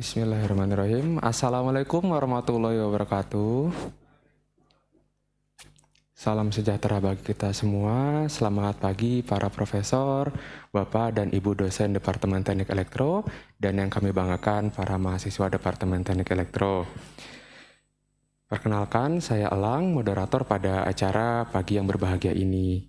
Bismillahirrahmanirrahim. Assalamualaikum warahmatullahi wabarakatuh. Salam sejahtera bagi kita semua. Selamat pagi para profesor, Bapak dan Ibu dosen Departemen Teknik Elektro, dan yang kami banggakan para mahasiswa Departemen Teknik Elektro. Perkenalkan, saya Elang, moderator pada acara pagi yang berbahagia ini.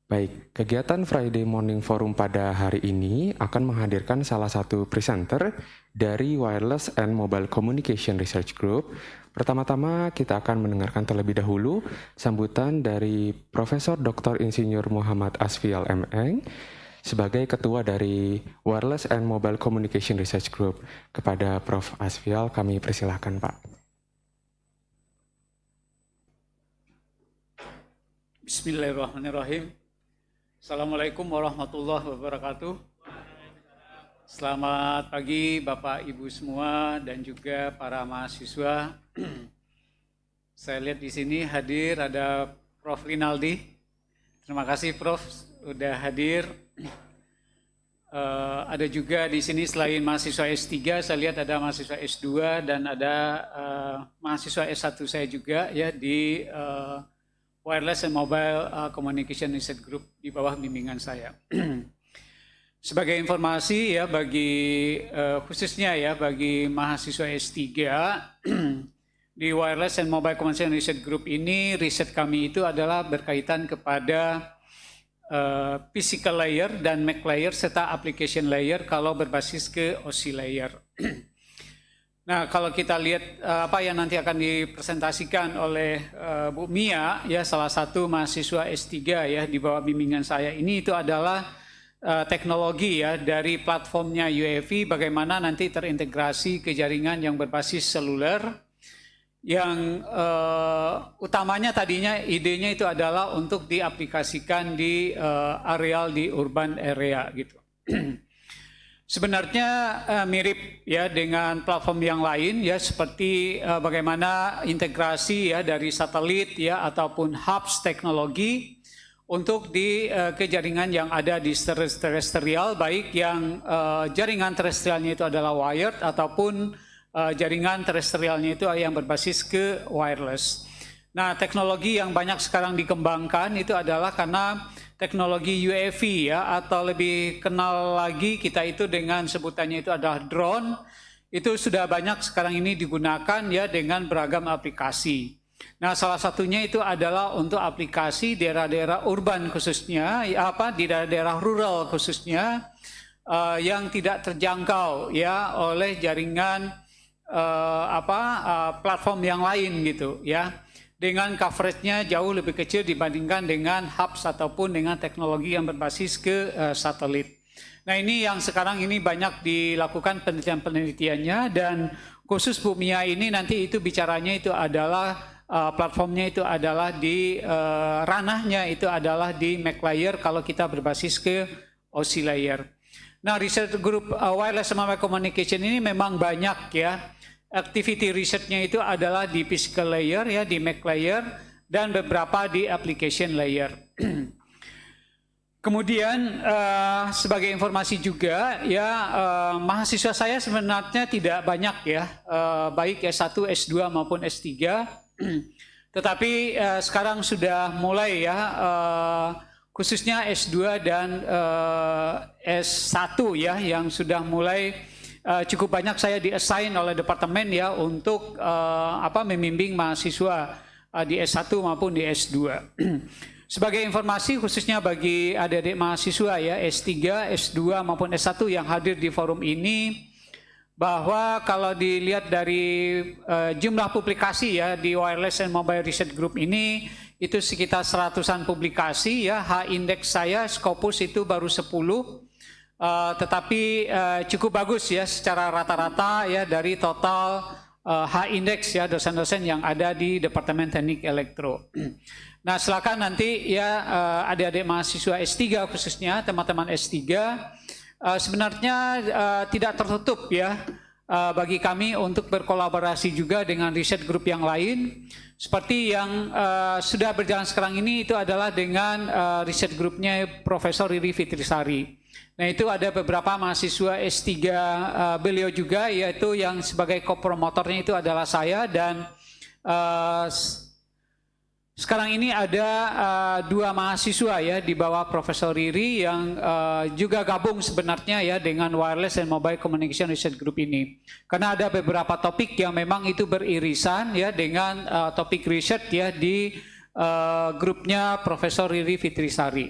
Baik, kegiatan Friday Morning Forum pada hari ini akan menghadirkan salah satu presenter dari Wireless and Mobile Communication Research Group. Pertama-tama kita akan mendengarkan terlebih dahulu sambutan dari Profesor Dr. Insinyur Muhammad Asfial M.Eng sebagai Ketua dari Wireless and Mobile Communication Research Group. Kepada Prof. Asfial kami persilahkan, Pak. Bismillahirrahmanirrahim. Assalamualaikum warahmatullahi wabarakatuh. Selamat pagi Bapak Ibu semua dan juga para mahasiswa. Saya lihat di sini hadir ada Prof. Rinaldi. Terima kasih Prof. Sudah hadir. Ada juga di sini selain mahasiswa S3, saya lihat ada mahasiswa S2 dan ada mahasiswa S1 saya juga ya di Wireless and Mobile Communication Research Group di bawah bimbingan saya. Sebagai informasi ya bagi khususnya ya bagi mahasiswa S3 di Wireless and Mobile Communication Research Group ini, riset kami itu adalah berkaitan kepada physical layer dan MAC layer serta application layer kalau berbasis ke OSI layer. Nah, kalau kita lihat apa yang nanti akan dipresentasikan oleh Bu Mia, ya salah satu mahasiswa S3 ya di bawah bimbingan saya ini, itu adalah teknologi ya dari platformnya UEFI, bagaimana nanti terintegrasi ke jaringan yang berbasis seluler, yang utamanya tadinya idenya itu adalah untuk diaplikasikan di areal di urban area gitu. Sebenarnya mirip ya dengan platform yang lain ya, seperti bagaimana integrasi ya dari satelit ya ataupun hubs teknologi untuk ke jaringan yang ada di terestrial, baik yang jaringan terestrialnya itu adalah wired ataupun jaringan terestrialnya itu yang berbasis ke wireless. Nah, teknologi yang banyak sekarang dikembangkan itu adalah karena teknologi UAV ya, atau lebih kenal lagi kita itu dengan sebutannya itu adalah drone. Itu sudah banyak sekarang ini digunakan ya dengan beragam aplikasi. Nah, salah satunya itu adalah untuk aplikasi daerah-daerah urban khususnya, ya, di daerah-daerah rural khususnya yang tidak terjangkau ya oleh jaringan platform yang lain gitu ya, dengan coveragenya jauh lebih kecil dibandingkan dengan hubs ataupun dengan teknologi yang berbasis ke satelit. Nah, ini yang sekarang ini banyak dilakukan penelitian-penelitiannya, dan khusus Bu Mia ini nanti itu bicaranya itu adalah platformnya itu adalah di ranahnya itu adalah di MAC layer kalau kita berbasis ke OSI layer. Nah, research group Wireless and Mobile Communication ini memang banyak ya. Activity research-nya itu adalah di physical layer ya, di MAC layer, dan beberapa di application layer. Kemudian sebagai informasi juga ya, mahasiswa saya sebenarnya tidak banyak ya, baik S1, S2 maupun S3. Tetapi sekarang sudah mulai ya, khususnya S2 dan S1 ya, yang sudah mulai cukup banyak saya di-assign oleh departemen ya untuk membimbing mahasiswa di S1 maupun di S2. Sebagai informasi khususnya bagi adik-adik mahasiswa ya S3, S2 maupun S1 yang hadir di forum ini, bahwa kalau dilihat dari jumlah publikasi ya di Wireless and Mobile Research Group ini, itu sekitar 100-an publikasi ya. H-index saya Scopus itu baru 10. Tetapi cukup bagus ya secara rata-rata ya dari total H-index ya dosen-dosen yang ada di Departemen Teknik Elektro. Nah, silakan nanti ya adik-adik mahasiswa S3 khususnya teman-teman S3 sebenarnya tidak tertutup ya bagi kami untuk berkolaborasi juga dengan riset grup yang lain, seperti yang sudah berjalan sekarang ini itu adalah dengan riset grupnya Profesor Riri Fitrisari. Nah itu ada beberapa mahasiswa S3 beliau juga, yaitu yang sebagai co-promotornya itu adalah saya, dan sekarang ini ada dua mahasiswa ya di bawah Profesor Riri yang juga gabung sebenarnya ya dengan Wireless and Mobile Communication Research Group ini. Karena ada beberapa topik yang memang itu beririsan ya dengan topik riset ya di grupnya Profesor Riri Fitrisari.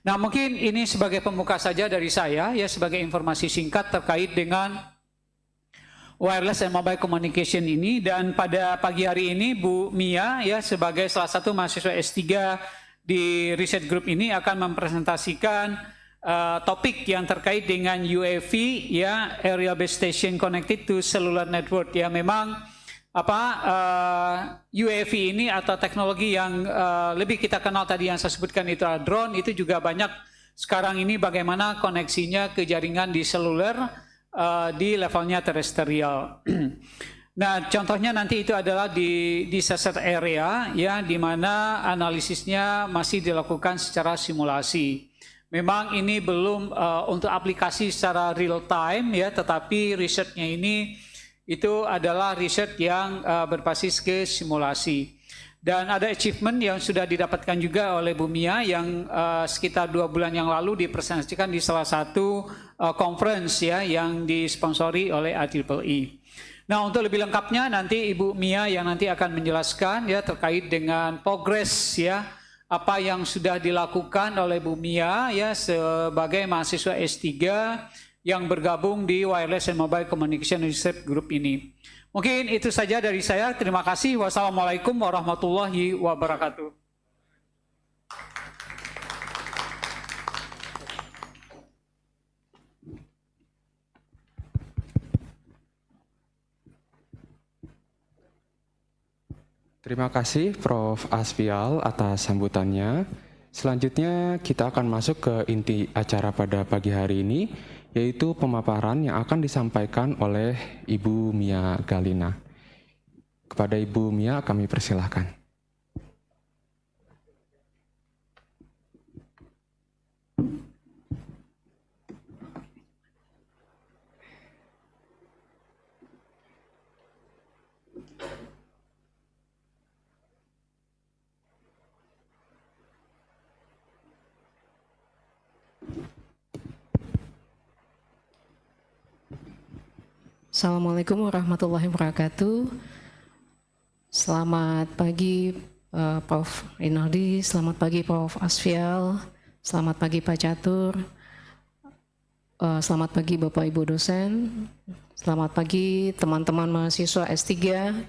Nah mungkin ini sebagai pembuka saja dari saya ya, sebagai informasi singkat terkait dengan wireless and mobile communication ini. Dan pada pagi hari ini Bu Mia ya sebagai salah satu mahasiswa S3 di Research Group ini akan mempresentasikan topik yang terkait dengan UAV ya, Area Base Station Connected to Cellular Network ya. Memang UAV ini atau teknologi yang lebih kita kenal tadi yang saya sebutkan itu adalah drone, itu juga banyak sekarang ini bagaimana koneksinya ke jaringan di seluler di levelnya terestrial. Nah, contohnya nanti itu adalah di disaster area ya, di mana analisisnya masih dilakukan secara simulasi. Memang ini belum untuk aplikasi secara real time ya, tetapi risetnya ini itu adalah riset yang berbasis ke simulasi. Dan ada achievement yang sudah didapatkan juga oleh Bu Mia yang sekitar 2 bulan yang lalu dipresentasikan di salah satu conference ya yang disponsori oleh IEEE. Nah untuk lebih lengkapnya nanti Ibu Mia yang nanti akan menjelaskan ya terkait dengan progres ya, apa yang sudah dilakukan oleh Bu Mia ya sebagai mahasiswa S3 yang bergabung di Wireless and Mobile Communication Research Group ini. Mungkin itu saja dari saya. Terima kasih. Wassalamualaikum warahmatullahi wabarakatuh. Terima kasih Prof. Asfial atas sambutannya. Selanjutnya kita akan masuk ke inti acara pada pagi hari ini, yaitu pemaparan yang akan disampaikan oleh Ibu Mia Galina. Kepada Ibu Mia kami persilahkan. Assalamualaikum warahmatullahi wabarakatuh. Selamat pagi Prof. Rinaldi, selamat pagi Prof. Asfial, selamat pagi Pak Catur, selamat pagi Bapak Ibu dosen, selamat pagi teman-teman mahasiswa S3,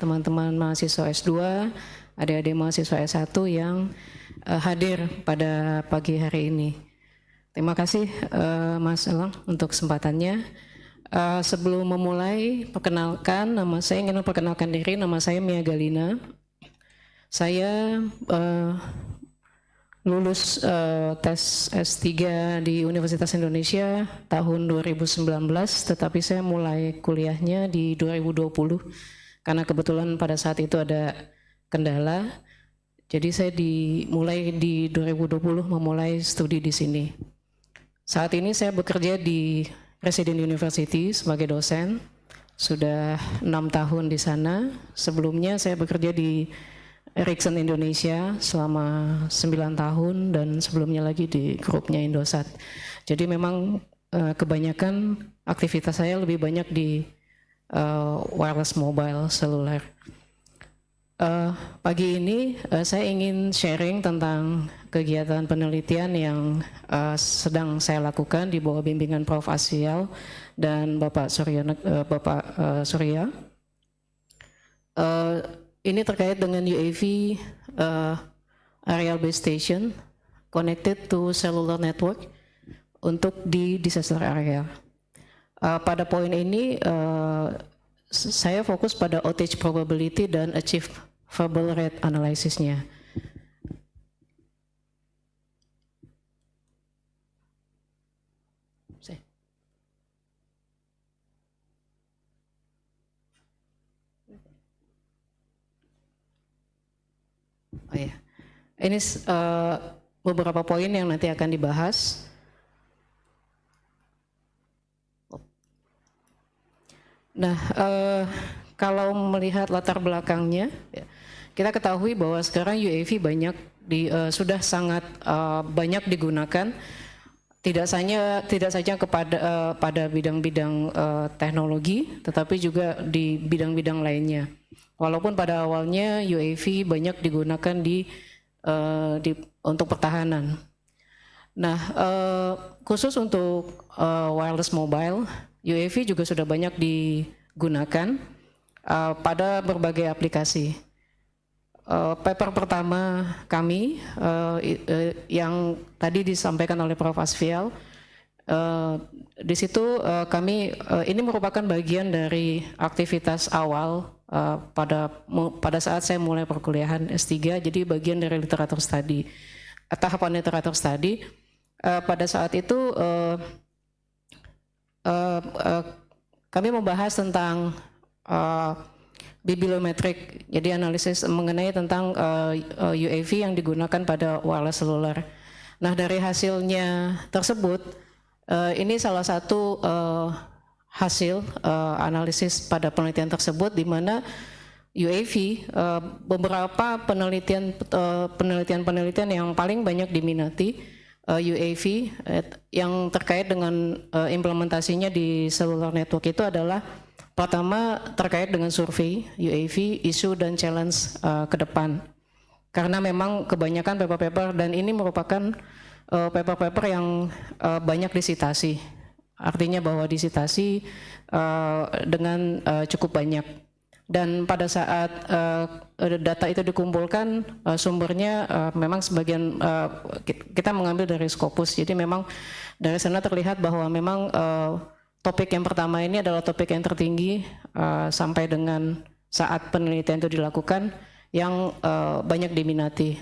teman-teman mahasiswa S2, adik-adik mahasiswa S1 yang hadir pada pagi hari ini. Terima kasih Mas Elang untuk kesempatannya. Sebelum memulai, saya ingin memperkenalkan diri, nama saya Mia Galina. Saya lulus tes S3 di Universitas Indonesia tahun 2019, tetapi saya mulai kuliahnya di 2020, karena kebetulan pada saat itu ada kendala. Jadi saya mulai di 2020 memulai studi di sini. Saat ini saya bekerja di Presiden University sebagai dosen, sudah 6 tahun di sana. Sebelumnya saya bekerja di Ericsson Indonesia selama 9 tahun dan sebelumnya lagi di grupnya Indosat. Jadi memang kebanyakan aktivitas saya lebih banyak di wireless mobile seluler. Pagi ini saya ingin sharing tentang kegiatan penelitian yang sedang saya lakukan di bawah bimbingan Prof. Asfial dan Bapak Surya. Ini terkait dengan UAV Aerial Base Station Connected to Cellular Network untuk di disaster area. Pada poin ini saya fokus pada outage probability dan achievable rate analisisnya. Oh ya, ini beberapa poin yang nanti akan dibahas. Nah, kalau melihat latar belakangnya, ya, kita ketahui bahwa sekarang UAV sudah sangat banyak digunakan, tidak saja pada bidang-bidang teknologi, tetapi juga di bidang-bidang lainnya. Walaupun pada awalnya UAV banyak digunakan untuk pertahanan. Nah, khusus untuk wireless mobile, UAV juga sudah banyak digunakan pada berbagai aplikasi. Paper pertama kami yang tadi disampaikan oleh Prof. Asfial, di situ ini merupakan bagian dari aktivitas awal pada saat saya mulai perkuliahan S3, jadi bagian dari literatur study, tahapan literatur study. Pada saat itu kami membahas tentang bibliometrik, jadi analisis mengenai tentang UAV yang digunakan pada wireless cellular. Nah, dari hasilnya tersebut, ini salah satu hasil analisis pada penelitian tersebut, di mana UAV beberapa penelitian yang paling banyak diminati UAV yang terkait dengan implementasinya di cellular network itu adalah pertama terkait dengan survei UAV, isu dan challenge ke depan. Karena memang kebanyakan paper-paper, dan ini merupakan paper-paper yang banyak disitasi. Artinya bahwa disitasi dengan cukup banyak. Dan pada saat data itu dikumpulkan, sumbernya memang sebagian kita mengambil dari Scopus. Jadi memang dari sana terlihat bahwa memang topik yang pertama ini adalah topik yang tertinggi sampai dengan saat penelitian itu dilakukan, yang banyak diminati.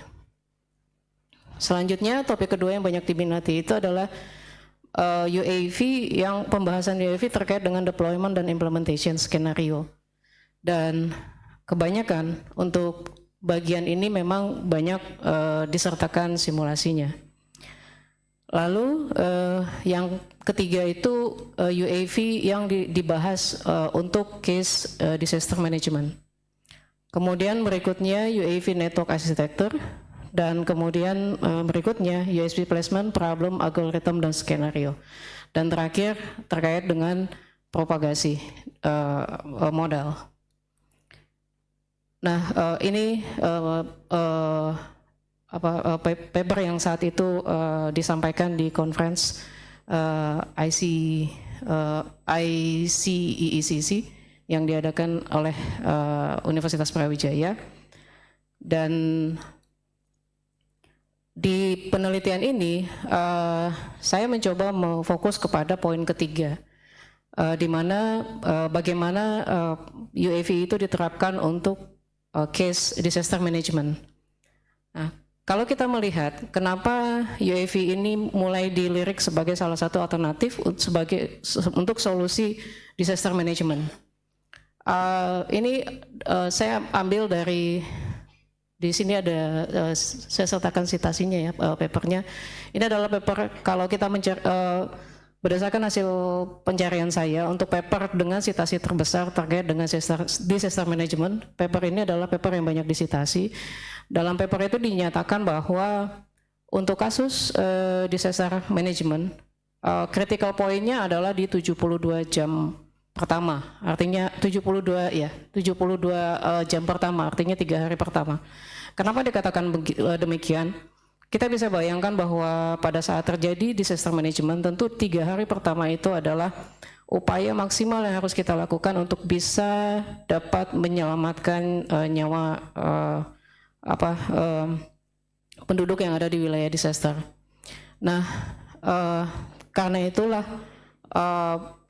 Selanjutnya topik kedua yang banyak diminati itu adalah UAV, yang pembahasan UAV terkait dengan deployment dan implementation skenario. Dan kebanyakan untuk bagian ini memang banyak disertakan simulasinya. Lalu yang ketiga itu UAV yang dibahas untuk case disaster management. Kemudian berikutnya UAV network architecture, dan kemudian berikutnya USB placement, problem, algorithm, dan skenario. Dan terakhir terkait dengan propagasi modal. Nah, ini paper yang saat itu disampaikan di conference ICEECC yang diadakan oleh Universitas Brawijaya. Dan di penelitian ini saya mencoba memfokus kepada poin ketiga, di mana bagaimana UAV itu diterapkan untuk case disaster management. Nah, kalau kita melihat kenapa UAV ini mulai dilirik sebagai salah satu alternatif untuk solusi disaster management. Ini saya ambil di sini ada, saya sertakan citasinya ya, papernya. Ini adalah paper, kalau kita berdasarkan hasil pencarian saya untuk paper dengan citasi terbesar terkait dengan disaster management, paper ini adalah paper yang banyak disitasi. Dalam paper itu dinyatakan bahwa untuk kasus disaster management, critical point-nya adalah di 72 jam pertama, artinya 72 jam pertama, artinya 3 hari pertama. Kenapa dikatakan demikian? Kita bisa bayangkan bahwa pada saat terjadi disaster management, tentu 3 hari pertama itu adalah upaya maksimal yang harus kita lakukan untuk bisa dapat menyelamatkan nyawa penduduk yang ada di wilayah disaster. Nah, karena itulah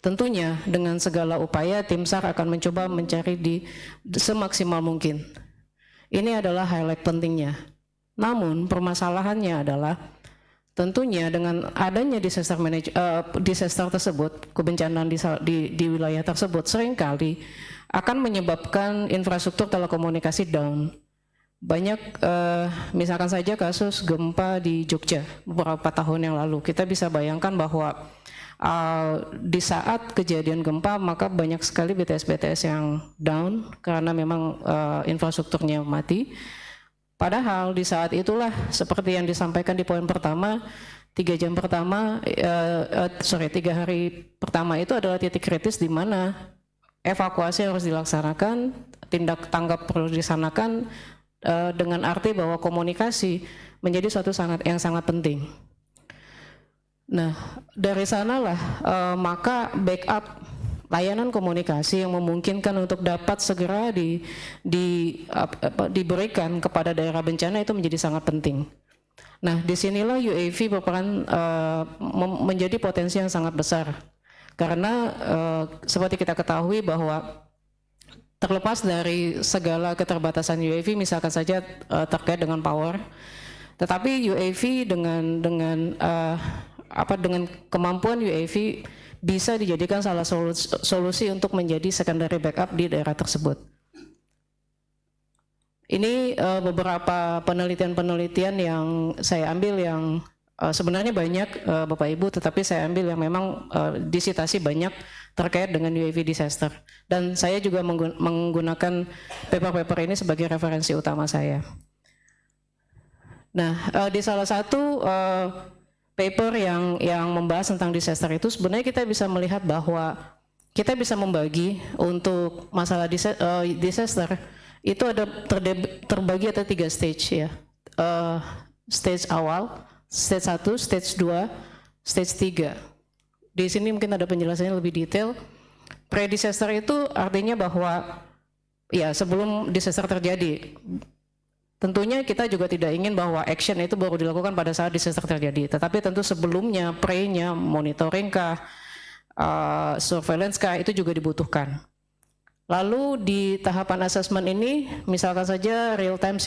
tentunya dengan segala upaya tim SAR akan mencoba mencari semaksimal mungkin. Ini adalah highlight pentingnya. Namun permasalahannya adalah tentunya dengan adanya disaster tersebut, kebencanaan di wilayah tersebut seringkali akan menyebabkan infrastruktur telekomunikasi down. Banyak, misalkan saja kasus gempa di Jogja beberapa tahun yang lalu, kita bisa bayangkan bahwa Di saat kejadian gempa maka banyak sekali BTS-BTS yang down karena memang infrastrukturnya mati. Padahal di saat itulah seperti yang disampaikan di poin pertama, 3 hari pertama itu adalah titik kritis di mana evakuasi harus dilaksanakan, tindak tanggap perlu disanakan, dengan arti bahwa komunikasi menjadi suatu yang sangat penting. Nah, dari sanalah maka backup layanan komunikasi yang memungkinkan untuk dapat segera diberikan kepada daerah bencana itu menjadi sangat penting. Nah, disinilah UAV berperan menjadi potensi yang sangat besar. Karena seperti kita ketahui bahwa terlepas dari segala keterbatasan UAV, misalkan saja terkait dengan power, tetapi UAV dengan kemampuan UAV bisa dijadikan salah solusi untuk menjadi secondary backup di daerah tersebut. Ini beberapa penelitian-penelitian yang saya ambil yang sebenarnya banyak Bapak Ibu, tetapi saya ambil yang memang disitasi banyak terkait dengan UAV disaster. Dan saya juga menggunakan paper-paper ini sebagai referensi utama saya. Nah, di salah satu paper yang membahas tentang disaster itu sebenarnya kita bisa melihat bahwa kita bisa membagi untuk masalah disaster itu ada terbagi ada 3 stage ya. Stage awal, stage 1, stage 2, stage 3. Di sini mungkin ada penjelasannya lebih detail. Pre-disaster itu artinya bahwa ya sebelum disaster terjadi. Tentunya kita juga tidak ingin bahwa action itu baru dilakukan pada saat disaster terjadi, tetapi tentu sebelumnya, pre-nya, monitoring kah, surveillance kah, itu juga dibutuhkan. Lalu di tahapan assessment ini, misalkan saja real time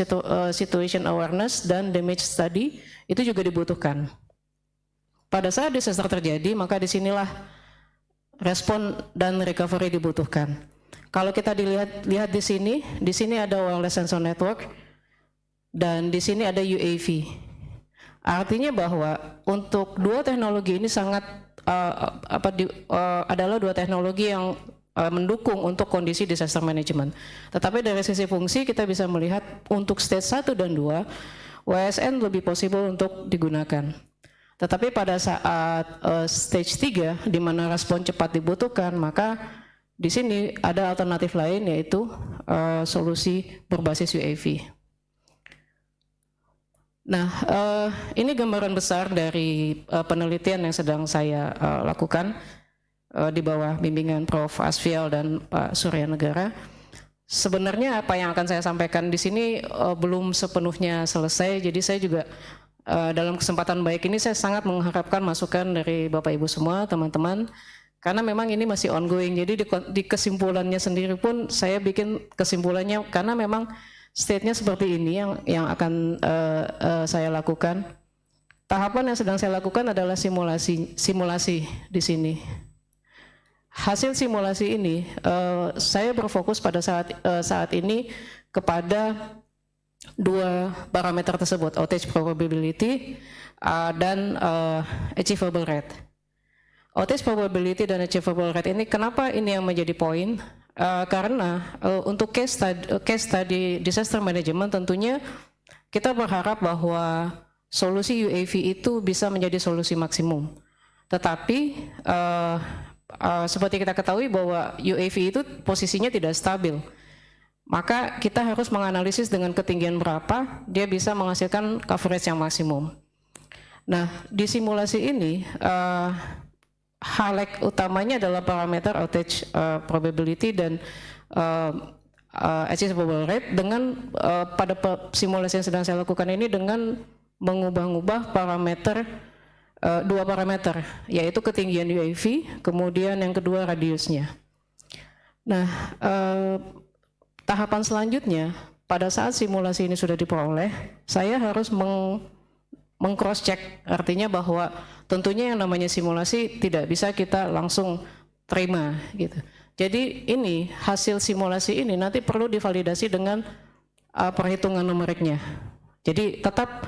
situation awareness dan damage study, itu juga dibutuhkan. Pada saat disaster terjadi, maka disinilah respon dan recovery dibutuhkan. Kalau kita lihat di sini ada wireless sensor network, dan di sini ada UAV. Artinya bahwa untuk dua teknologi ini sangat adalah dua teknologi yang mendukung untuk kondisi disaster management. Tetapi dari sisi fungsi kita bisa melihat untuk stage 1 dan 2 WSN lebih possible untuk digunakan. Tetapi pada saat stage 3 di mana respon cepat dibutuhkan, maka di sini ada alternatif lain yaitu solusi berbasis UAV. Nah, ini gambaran besar dari penelitian yang sedang saya lakukan di bawah bimbingan Prof. Asfial dan Pak Surya Negara. Sebenarnya apa yang akan saya sampaikan di sini belum sepenuhnya selesai, jadi saya juga dalam kesempatan baik ini saya sangat mengharapkan masukan dari Bapak Ibu semua, teman-teman, karena memang ini masih ongoing. Jadi di kesimpulannya sendiri pun saya bikin kesimpulannya karena memang state-nya seperti ini yang akan saya lakukan. Tahapan yang sedang saya lakukan adalah simulasi di sini. Hasil simulasi ini saya berfokus pada saat ini kepada dua parameter tersebut, outage probability dan achievable rate. Outage probability dan achievable rate ini kenapa ini yang menjadi poin? Karena untuk case study disaster management tentunya kita berharap bahwa solusi UAV itu bisa menjadi solusi maksimum. Tetapi seperti kita ketahui bahwa UAV itu posisinya tidak stabil. Maka kita harus menganalisis dengan ketinggian berapa dia bisa menghasilkan coverage yang maksimum. Nah, di simulasi ini highlight utamanya adalah parameter outage probability dan achievable rate dengan pada simulasi yang sedang saya lakukan ini dengan mengubah-ubah parameter dua parameter, yaitu ketinggian UAV, kemudian yang kedua radiusnya. Nah, tahapan selanjutnya pada saat simulasi ini sudah diperoleh, saya harus meng-cross check, artinya bahwa tentunya yang namanya simulasi tidak bisa kita langsung terima gitu. Jadi ini hasil simulasi ini nanti perlu divalidasi dengan perhitungan numeriknya. Jadi tetap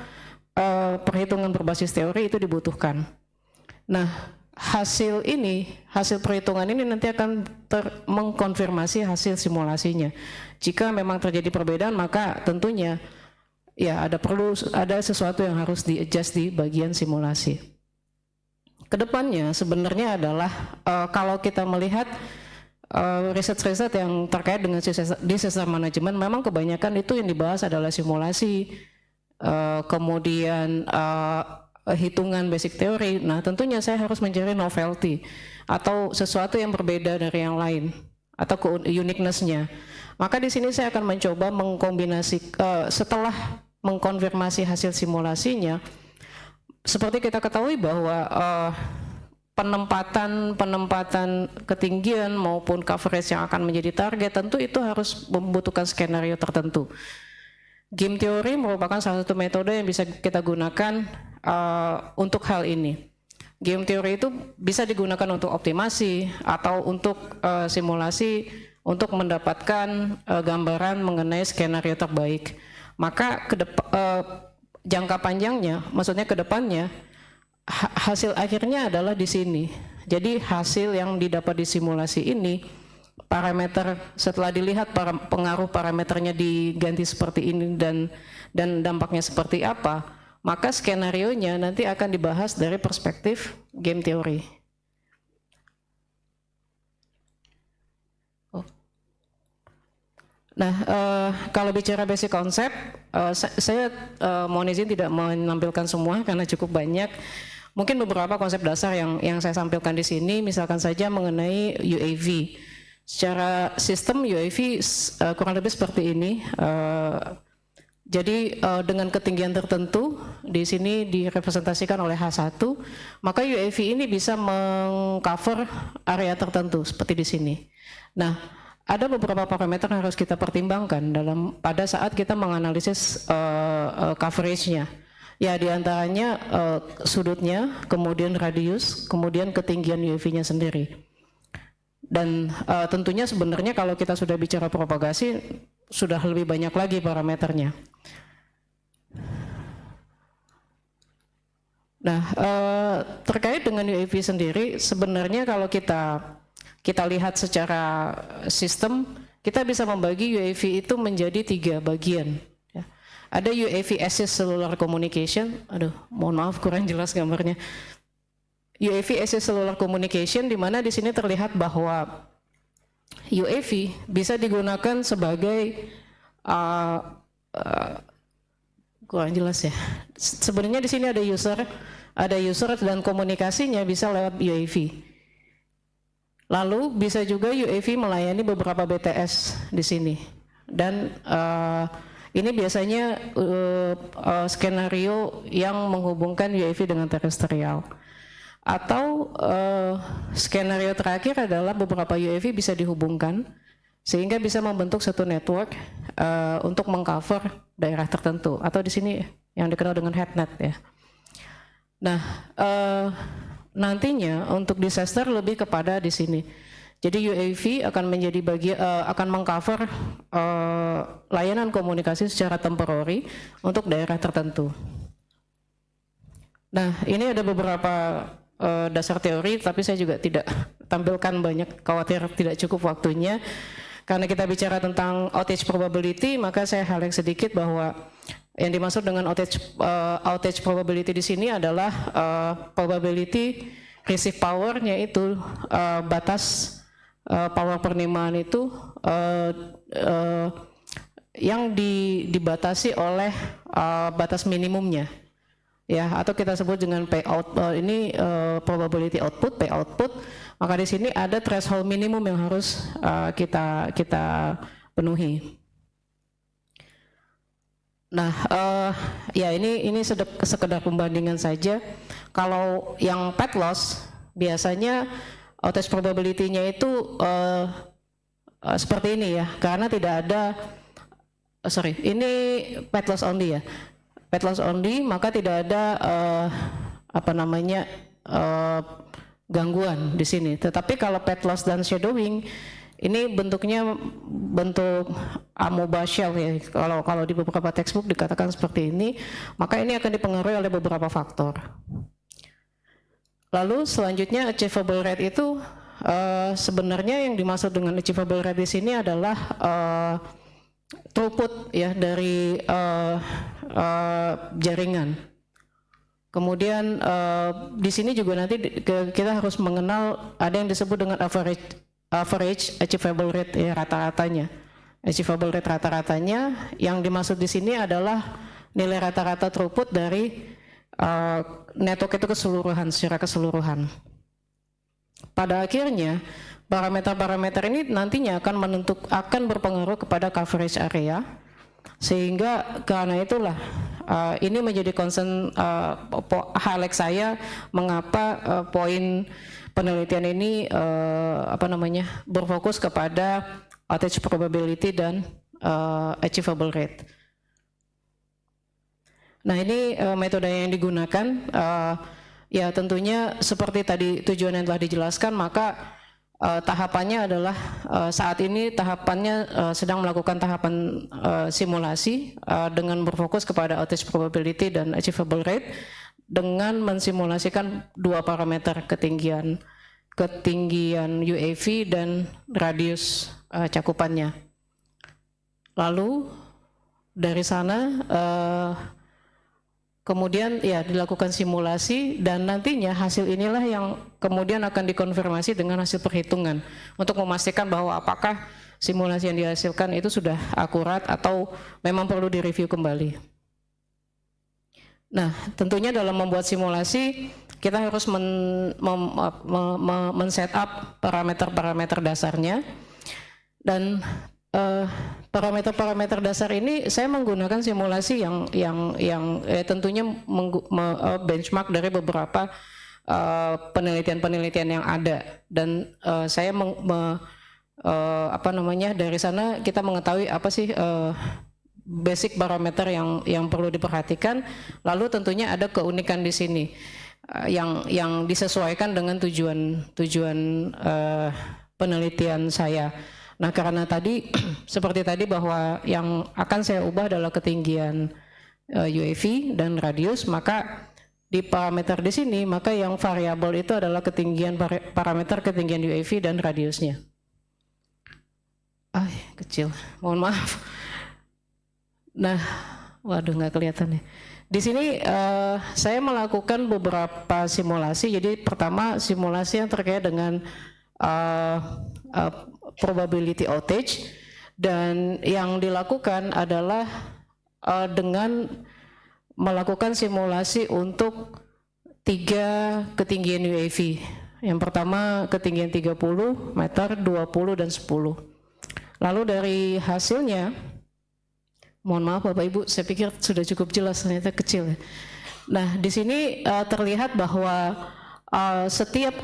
perhitungan berbasis teori itu dibutuhkan. Nah, hasil perhitungan ini nanti akan mengkonfirmasi hasil simulasinya. Jika memang terjadi perbedaan, maka tentunya ya ada sesuatu yang harus di-adjust di bagian simulasi. Kedepannya sebenarnya adalah kalau kita melihat riset-riset yang terkait dengan disaster management, memang kebanyakan itu yang dibahas adalah simulasi, kemudian hitungan basic teori. Nah, tentunya saya harus mencari novelty atau sesuatu yang berbeda dari yang lain atau uniqueness-nya. Maka di sini saya akan mencoba mengkombinasi setelah mengkonfirmasi hasil simulasinya. Seperti kita ketahui bahwa penempatan ketinggian maupun coverage yang akan menjadi target tentu itu harus membutuhkan skenario tertentu. Game theory merupakan salah satu metode yang bisa kita gunakan untuk hal ini. Game theory itu bisa digunakan untuk optimasi atau untuk simulasi untuk mendapatkan gambaran mengenai skenario terbaik. Maka jangka panjangnya, maksudnya ke depannya, hasil akhirnya adalah di sini. Jadi hasil yang didapat di simulasi ini, parameter setelah dilihat pengaruh parameternya diganti seperti ini dan dampaknya seperti apa, maka skenarionya nanti akan dibahas dari perspektif game theory. Nah, kalau bicara basic konsep, saya mohon izin tidak menampilkan semua karena cukup banyak. Mungkin beberapa konsep dasar yang saya sampaikan di sini, misalkan saja mengenai UAV. Secara sistem UAV kurang lebih seperti ini. Jadi dengan ketinggian tertentu di sini direpresentasikan oleh H1, maka UAV ini bisa mengcover area tertentu seperti di sini. Nah, ada beberapa parameter yang harus kita pertimbangkan pada saat kita menganalisis coveragenya. Ya, diantaranya sudutnya, kemudian radius, kemudian ketinggian UAV-nya sendiri. Dan tentunya sebenarnya kalau kita sudah bicara propagasi, sudah lebih banyak lagi parameternya. Nah, terkait dengan UAV sendiri, sebenarnya kalau kita lihat secara sistem, kita bisa membagi UAV itu menjadi 3 bagian. Ya. Ada UAV Assist Cellular Communication, mohon maaf kurang jelas gambarnya. UAV Assist Cellular Communication, di mana di sini terlihat bahwa UAV bisa digunakan sebagai kurang jelas ya. Sebenarnya di sini ada user dan komunikasinya bisa lewat UAV. Lalu bisa juga UAV melayani beberapa BTS di sini. Dan ini biasanya skenario yang menghubungkan UAV dengan terestrial. Atau skenario terakhir adalah beberapa UAV bisa dihubungkan sehingga bisa membentuk satu network untuk mengcover daerah tertentu, atau di sini yang dikenal dengan headnet ya. Nah, nantinya untuk disaster lebih kepada di sini. Jadi UAV akan menjadi akan mengcover layanan komunikasi secara temporary untuk daerah tertentu. Nah, ini ada beberapa dasar teori, tapi saya juga tidak tampilkan banyak, khawatir tidak cukup waktunya. Karena kita bicara tentang outage probability, maka saya highlight sedikit bahwa yang dimaksud dengan outage probability di sini adalah probability receive power-nya itu batas power penerimaan itu yang dibatasi oleh batas minimumnya. Ya, atau kita sebut dengan payout, ini probability output, pay output. Maka di sini ada threshold minimum yang harus kita penuhi. Nah, ya ini sekedar pembandingan saja. Kalau yang path loss biasanya outage probability-nya itu seperti ini ya, karena tidak ada, ini path loss only ya. Path loss only, maka tidak ada gangguan di sini. Tetapi kalau path loss dan shadowing, ini bentuknya bentuk amoeba shell ya. Kalau di beberapa textbook dikatakan seperti ini, maka ini akan dipengaruhi oleh beberapa faktor. Lalu selanjutnya achievable rate itu sebenarnya yang dimaksud dengan achievable rate di sini adalah throughput ya dari jaringan. Kemudian di sini juga nanti kita harus mengenal ada yang disebut dengan average achievable rate ya, rata-ratanya. Achievable rate rata-ratanya yang dimaksud di sini adalah nilai rata-rata throughput dari network itu secara keseluruhan. Pada akhirnya parameter-parameter ini nantinya akan berpengaruh kepada coverage area, sehingga karena itulah ini menjadi concern highlight saya mengapa poin penelitian ini berfokus kepada outage probability dan achievable rate. Nah, ini metode yang digunakan ya tentunya seperti tadi tujuan yang telah dijelaskan, maka tahapannya adalah saat ini tahapannya sedang melakukan tahapan simulasi dengan berfokus kepada outage probability dan achievable rate dengan mensimulasikan dua parameter ketinggian UAV dan radius cakupannya. Lalu dari sana kemudian ya dilakukan simulasi dan nantinya hasil inilah yang kemudian akan dikonfirmasi dengan hasil perhitungan untuk memastikan bahwa apakah simulasi yang dihasilkan itu sudah akurat atau memang perlu direview kembali. Nah, tentunya dalam membuat simulasi kita harus men-setup parameter-parameter dasarnya dan parameter-parameter dasar ini saya menggunakan simulasi yang tentunya benchmark dari beberapa penelitian-penelitian yang ada dan saya dari sana kita mengetahui apa sih basic parameter yang perlu diperhatikan, lalu tentunya ada keunikan di sini yang disesuaikan dengan tujuan penelitian saya. Nah, karena tadi seperti tadi bahwa yang akan saya ubah adalah ketinggian UAV dan radius, maka di parameter di sini maka yang variabel itu adalah parameter ketinggian UAV dan radiusnya. Kecil, mohon maaf. Nah, waduh nggak kelihatan ya. Di sini saya melakukan beberapa simulasi. Jadi pertama simulasi yang terkait dengan probability outage, dan yang dilakukan adalah dengan melakukan simulasi untuk 3 ketinggian UAV. Yang pertama ketinggian 30 meter, 20 dan 10. Lalu dari hasilnya, mohon maaf Bapak Ibu, saya pikir sudah cukup jelas, ternyata kecil ya. Nah, di sini terlihat bahwa setiap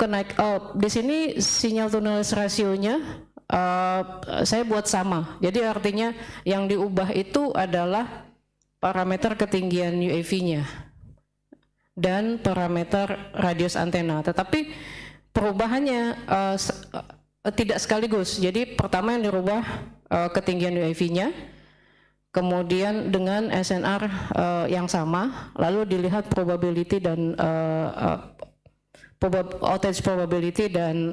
di sini sinyal to noise rasionya saya buat sama. Jadi artinya yang diubah itu adalah parameter ketinggian UAV-nya dan parameter radius antena. Tetapi perubahannya tidak sekaligus. Jadi pertama yang dirubah ketinggian UAV-nya, kemudian dengan SNR yang sama, lalu dilihat probability dan outage probability dan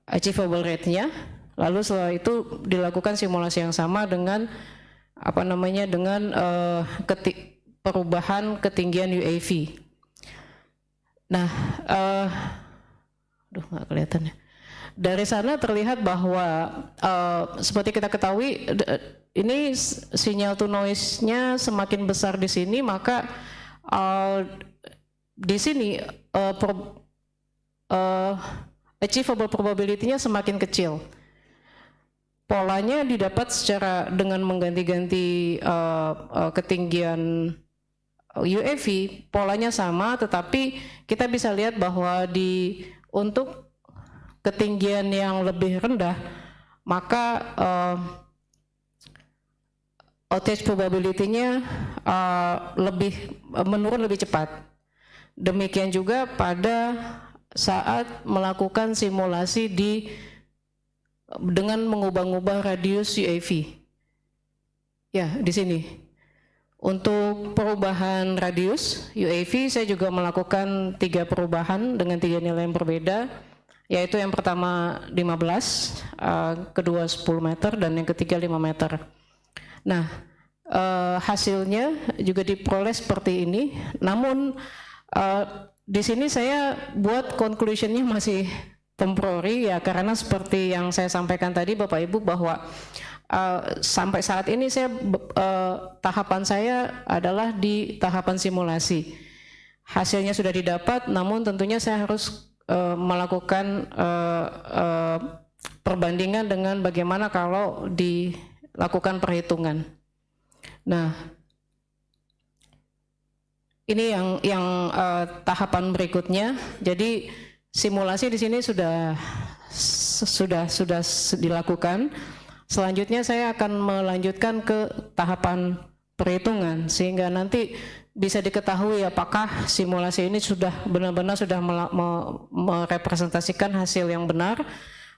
achievable rate-nya, lalu setelah itu dilakukan simulasi yang sama dengan perubahan ketinggian UAV. Nah, nggak kelihatan ya. Dari sana terlihat bahwa seperti kita ketahui ini sinyal to noise-nya semakin besar di sini, maka di sini achievable probability-nya semakin kecil. Polanya didapat secara dengan mengganti-ganti ketinggian UAV, polanya sama, tetapi kita bisa lihat bahwa untuk ketinggian yang lebih rendah, maka outage probability-nya menurun lebih cepat. Demikian juga pada saat melakukan simulasi dengan mengubah-ubah radius UAV. Ya, di sini. Untuk perubahan radius UAV saya juga melakukan 3 perubahan dengan 3 nilai yang berbeda, yaitu yang pertama 15, kedua 10 meter, dan yang ketiga 5 meter. Nah, hasilnya juga diperoleh seperti ini, namun di sini saya buat conclusionnya masih temporary ya, karena seperti yang saya sampaikan tadi Bapak Ibu bahwa sampai saat ini tahapan saya adalah di tahapan simulasi. Hasilnya sudah didapat, namun tentunya saya harus melakukan perbandingan dengan bagaimana kalau dilakukan perhitungan. Nah, ini yang tahapan berikutnya. Jadi simulasi di sini sudah dilakukan. Selanjutnya saya akan melanjutkan ke tahapan perhitungan sehingga nanti bisa diketahui apakah simulasi ini sudah benar-benar sudah merepresentasikan hasil yang benar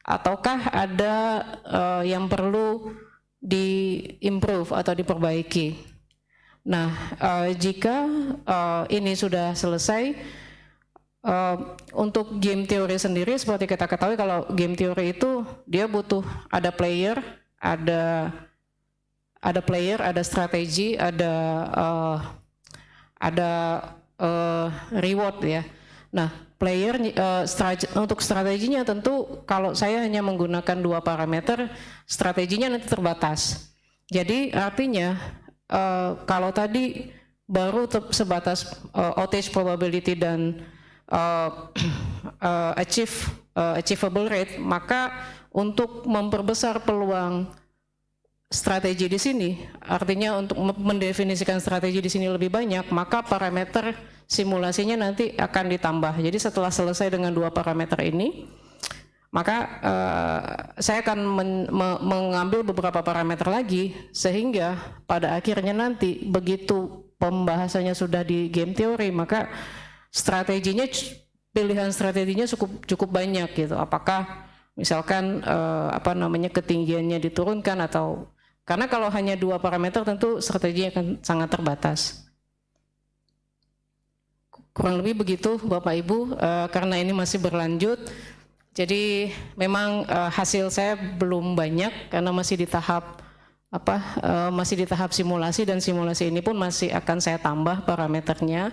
ataukah ada yang perlu di-improve atau diperbaiki. Nah, jika ini sudah selesai, untuk game theory sendiri seperti kita ketahui kalau game theory itu dia butuh ada player, ada strategi, ada reward ya. Nah, untuk strateginya tentu kalau saya hanya menggunakan 2 parameter, strateginya nanti terbatas. Jadi artinya kalau tadi baru sebatas outage probability dan achievable rate, maka untuk memperbesar peluang strategi di sini, artinya untuk mendefinisikan strategi di sini lebih banyak, maka parameter simulasinya nanti akan ditambah. Jadi setelah selesai dengan 2 parameter ini, maka saya akan mengambil beberapa parameter lagi, sehingga pada akhirnya nanti begitu pembahasannya sudah di game theory, maka pilihan strateginya cukup banyak gitu. Apakah misalkan ketinggiannya diturunkan atau karena kalau hanya 2 parameter tentu strateginya akan sangat terbatas. Kurang lebih begitu Bapak Ibu, karena ini masih berlanjut. Jadi memang hasil saya belum banyak karena masih di tahap simulasi, dan simulasi ini pun masih akan saya tambah parameternya.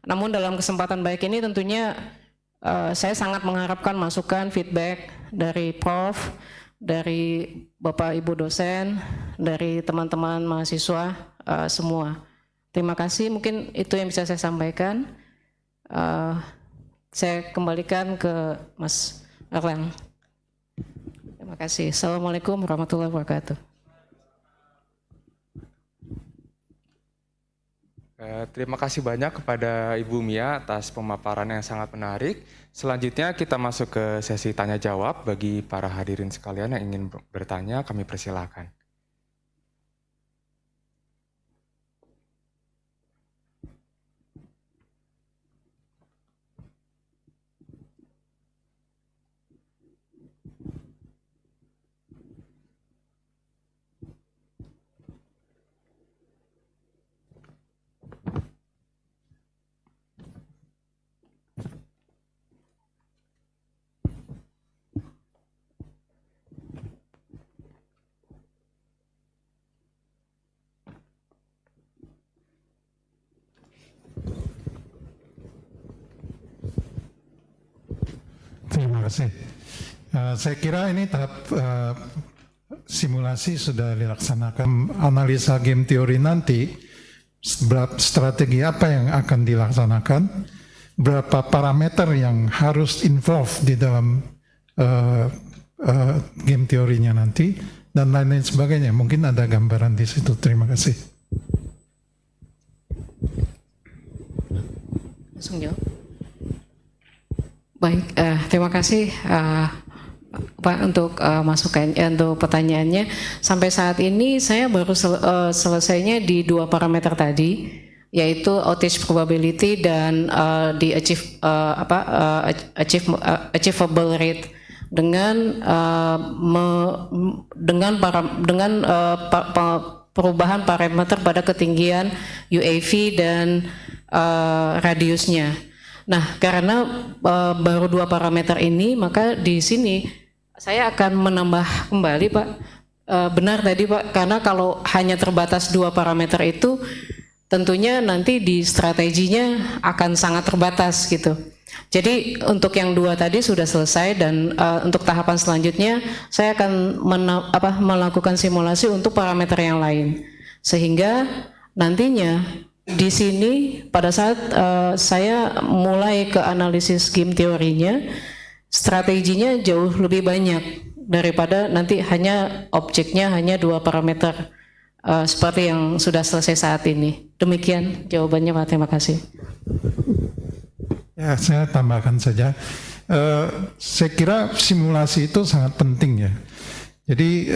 Namun dalam kesempatan baik ini tentunya saya sangat mengharapkan masukan, feedback dari Prof, dari Bapak Ibu dosen, dari teman-teman mahasiswa semua. Terima kasih, mungkin itu yang bisa saya sampaikan. Saya kembalikan ke Mas Erlang. Terima kasih. Assalamualaikum warahmatullahi wabarakatuh. Terima kasih banyak kepada Ibu Mia atas pemaparan yang sangat menarik. Selanjutnya kita masuk ke sesi tanya jawab. Bagi para hadirin sekalian yang ingin bertanya, kami persilakan. Terima kasih. Saya kira ini tahap simulasi sudah dilaksanakan. Analisa game teori nanti, strategi apa yang akan dilaksanakan, berapa parameter yang harus involve di dalam game teorinya nanti, dan lain-lain sebagainya. Mungkin ada gambaran di situ. Terima kasih. Langsung jawab. Baik, terima kasih Pak untuk masukan untuk pertanyaannya. Sampai saat ini saya baru selesainya di 2 parameter tadi, yaitu outage probability dan di achievable rate perubahan parameter pada ketinggian UAV dan radiusnya. Nah, karena baru 2 parameter ini, maka di sini saya akan menambah kembali, Pak. Benar tadi, Pak, karena kalau hanya terbatas 2 parameter itu, tentunya nanti di strateginya akan sangat terbatas gitu. Jadi untuk yang 2 tadi sudah selesai, dan untuk tahapan selanjutnya saya akan melakukan simulasi untuk parameter yang lain, sehingga nantinya di sini pada saat saya mulai ke analisis game teorinya, strateginya jauh lebih banyak daripada nanti hanya objeknya hanya 2 parameter seperti yang sudah selesai saat ini. Demikian jawabannya, Pak. Terima kasih. Ya, saya tambahkan saja. Saya kira simulasi itu sangat penting ya. Jadi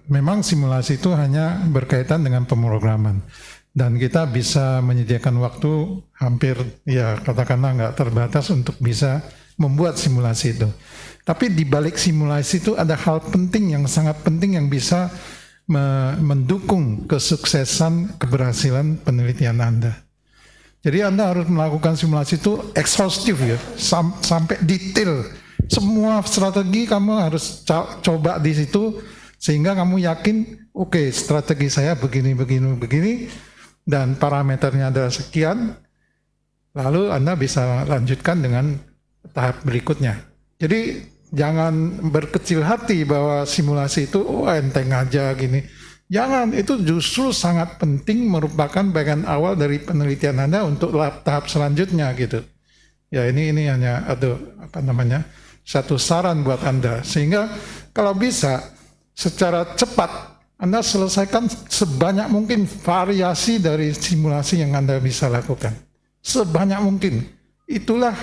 memang simulasi itu hanya berkaitan dengan pemrograman, dan kita bisa menyediakan waktu hampir ya katakanlah nggak terbatas untuk bisa membuat simulasi itu. Tapi di balik simulasi itu ada hal penting yang sangat penting yang bisa mendukung kesuksesan keberhasilan penelitian Anda. Jadi Anda harus melakukan simulasi itu ekshaustif ya, sampai detail. Semua strategi kamu harus coba di situ, sehingga kamu yakin, oke, strategi saya begini, dan parameternya adalah sekian, lalu Anda bisa lanjutkan dengan tahap berikutnya. Jadi jangan berkecil hati bahwa simulasi itu enteng aja gini. Jangan, itu justru sangat penting, merupakan bagian awal dari penelitian Anda untuk tahap selanjutnya gitu. Ya ini hanya satu saran buat Anda, sehingga kalau bisa secara cepat Anda selesaikan sebanyak mungkin variasi dari simulasi yang Anda bisa lakukan. Sebanyak mungkin. Itulah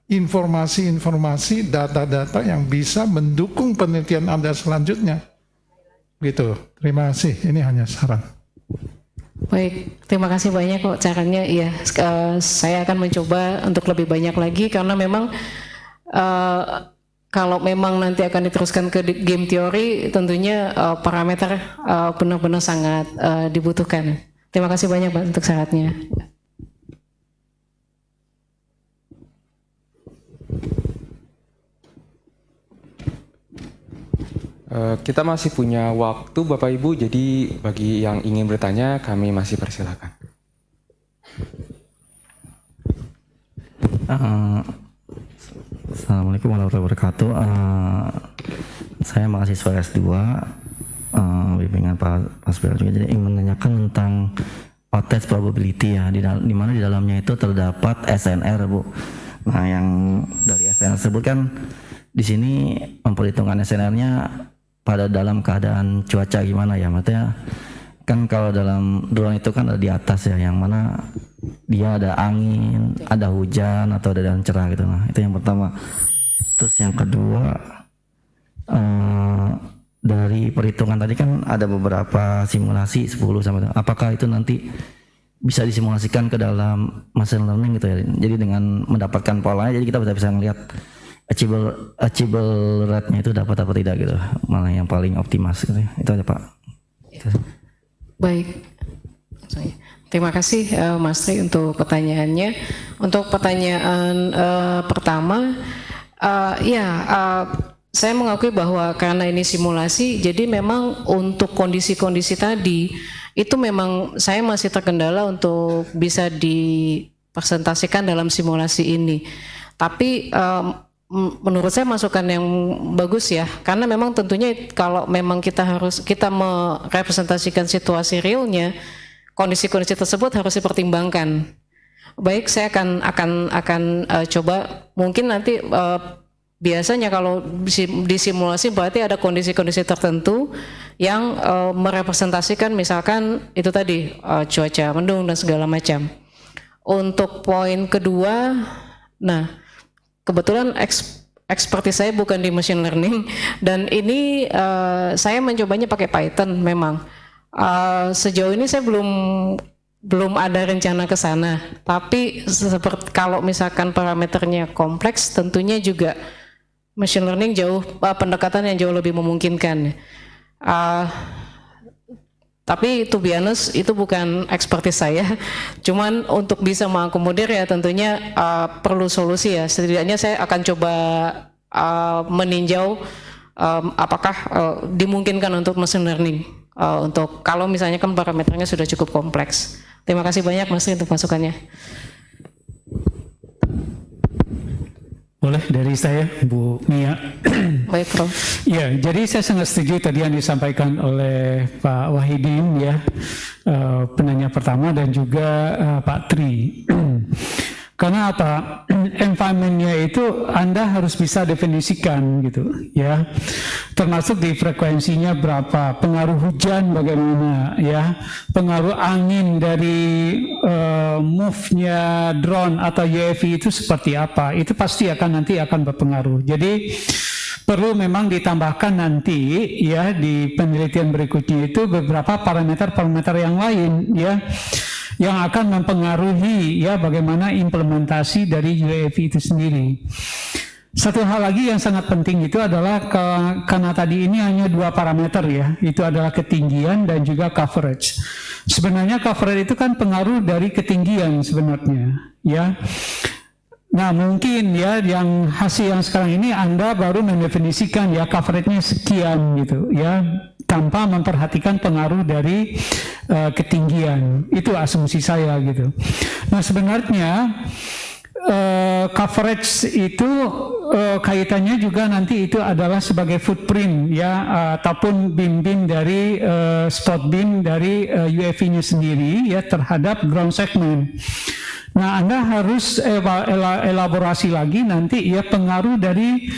informasi-informasi, data-data yang bisa mendukung penelitian Anda selanjutnya. Gitu. Terima kasih. Ini hanya saran. Baik, terima kasih banyak kok caranya. Iya, saya akan mencoba untuk lebih banyak lagi, karena memang kalau memang nanti akan diteruskan ke game teori, tentunya parameter benar-benar sangat dibutuhkan. Terima kasih banyak, Pak, untuk syaratnya. Kita masih punya waktu, Bapak Ibu, jadi bagi yang ingin bertanya, kami masih persilakan. Assalamualaikum warahmatullahi wabarakatuh. Saya mahasiswa S2, bimbingan Pak Asbel juga, jadi ingin menanyakan tentang test probability ya, di mana di dalamnya itu terdapat SNR, Bu. Nah, yang dari SNR tersebut kan di sini memperhitungkan SNR-nya pada dalam keadaan cuaca gimana ya, maksudnya kan kalau dalam drone itu kan ada di atas ya, yang mana dia ada angin, ada hujan atau ada dan cerah gitu. Nah, itu yang pertama. Terus yang kedua, dari perhitungan tadi kan ada beberapa simulasi 10 sampai, apakah itu nanti bisa disimulasikan ke dalam machine learning gitu ya. Jadi dengan mendapatkan polanya, jadi kita bisa melihat achievable rate-nya itu dapat apa tidak gitu, malah yang paling optimas gitu. Itu aja, Pak. Baik, terima kasih Mas Tri untuk pertanyaannya. Untuk pertanyaan pertama, saya mengakui bahwa karena ini simulasi, jadi memang untuk kondisi-kondisi tadi itu memang saya masih terkendala untuk bisa dipresentasikan dalam simulasi ini. Tapi menurut saya masukan yang bagus ya, karena memang tentunya kalau memang kita merepresentasikan situasi realnya, kondisi-kondisi tersebut harus dipertimbangkan. Baik, saya akan coba, mungkin nanti biasanya kalau disimulasi berarti ada kondisi-kondisi tertentu yang merepresentasikan, misalkan itu tadi cuaca mendung dan segala macam. Untuk poin kedua, nah kebetulan expertise saya bukan di machine learning, dan ini saya mencobanya pakai Python memang. Sejauh ini saya belum ada rencana ke sana, tapi seperti kalau misalkan parameternya kompleks, tentunya juga machine learning pendekatan yang jauh lebih memungkinkan. Tapi to be honest itu bukan expertise saya. Cuman untuk bisa mengakomodir ya tentunya perlu solusi ya. Setidaknya saya akan coba meninjau apakah dimungkinkan untuk machine learning untuk kalau misalnya kan parameternya sudah cukup kompleks. Terima kasih banyak Mas Tri untuk masukannya. Boleh dari saya, Bu Mia. Baik, Prof. Ya, jadi saya sangat setuju tadi yang disampaikan oleh Pak Wahidin ya, penanya pertama dan juga Pak Tri. Karena apa? Environment-nya itu Anda harus bisa definisikan gitu ya. Termasuk di frekuensinya berapa, pengaruh hujan bagaimana ya, pengaruh angin dari move-nya drone atau UAV itu seperti apa. Itu pasti nanti akan berpengaruh. Jadi perlu memang ditambahkan nanti ya di penelitian berikutnya itu beberapa parameter-parameter yang lain ya, yang akan mempengaruhi ya bagaimana implementasi dari UAV itu sendiri. Satu hal lagi yang sangat penting itu adalah karena tadi ini hanya 2 parameter ya, itu adalah ketinggian dan juga coverage. Sebenarnya coverage itu kan pengaruh dari ketinggian sebenarnya ya. Nah mungkin ya yang hasil yang sekarang ini Anda baru mendefinisikan ya coverage-nya sekian gitu ya, tanpa memperhatikan pengaruh dari ketinggian. Itu asumsi saya gitu. Nah sebenarnya coverage itu kaitannya juga nanti itu adalah sebagai footprint ya, ataupun beam-beam dari spot beam dari UAV-nya sendiri ya terhadap ground segment. Nah, Anda harus elaborasi lagi nanti ya pengaruh dari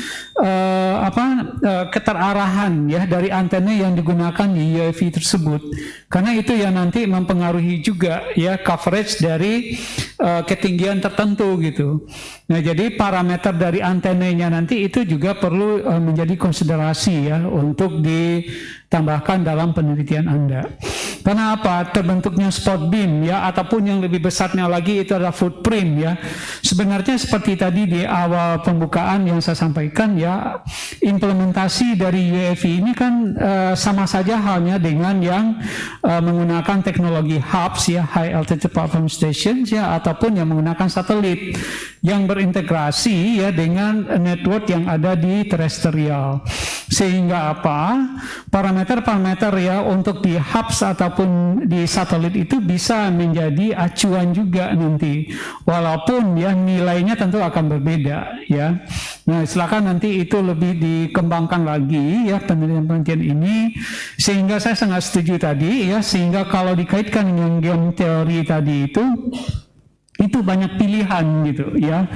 keterarahan ya dari antena yang digunakan di UAV tersebut. Karena itu yang nanti mempengaruhi juga ya coverage dari ketinggian tertentu gitu. Nah, jadi parameter dari antenanya nanti itu juga perlu menjadi konsiderasi ya untuk ditambahkan dalam penelitian Anda. Karena apa? Terbentuknya spot beam ya, ataupun yang lebih besarnya lagi itu adalah footprint ya. Sebenarnya seperti tadi di awal pembukaan yang saya sampaikan ya, implementasi dari UAV ini kan sama saja halnya dengan yang menggunakan teknologi HAPS ya, High Altitude Platform Stations ya, ataupun yang menggunakan satelit yang berintegrasi ya dengan network yang ada di terestrial. Sehingga apa? Parameter-parameter ya untuk di HAPS ataupun di satelit itu bisa menjadi acuan juga nanti. Walaupun ya nilainya tentu akan berbeda ya. Nah, silakan nanti itu lebih dikembangkan lagi ya penelitian-penelitian ini, sehingga saya sangat setuju tadi ya, sehingga kalau dikaitkan dengan game teori tadi itu banyak pilihan gitu ya,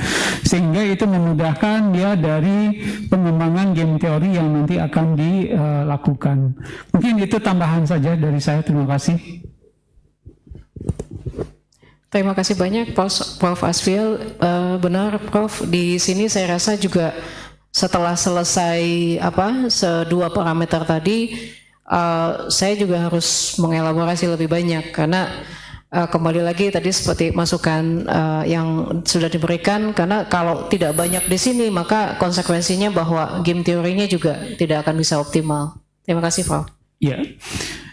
sehingga itu memudahkan ya dari pengembangan game teori yang nanti akan dilakukan. Mungkin itu tambahan saja dari saya. Terima kasih. Terima kasih banyak Prof. Asfiel. Benar Prof, di sini saya rasa juga setelah selesai dua parameter tadi, saya juga harus mengelaborasi lebih banyak karena kembali lagi tadi seperti masukan yang sudah diberikan, karena kalau tidak banyak di sini maka konsekuensinya bahwa game teorinya juga tidak akan bisa optimal. Terima kasih Prof. Ya,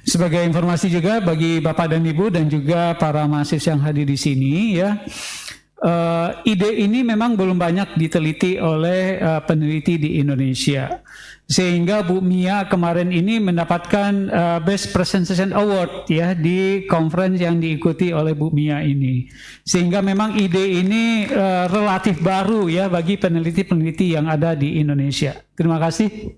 sebagai informasi juga bagi Bapak dan Ibu dan juga para mahasiswa yang hadir di sini ya, ide ini memang belum banyak diteliti oleh peneliti di Indonesia, sehingga Bu Mia kemarin ini mendapatkan Best Presentation Award ya di conference yang diikuti oleh Bu Mia ini, sehingga memang ide ini relatif baru ya bagi peneliti-peneliti yang ada di Indonesia. Terima kasih.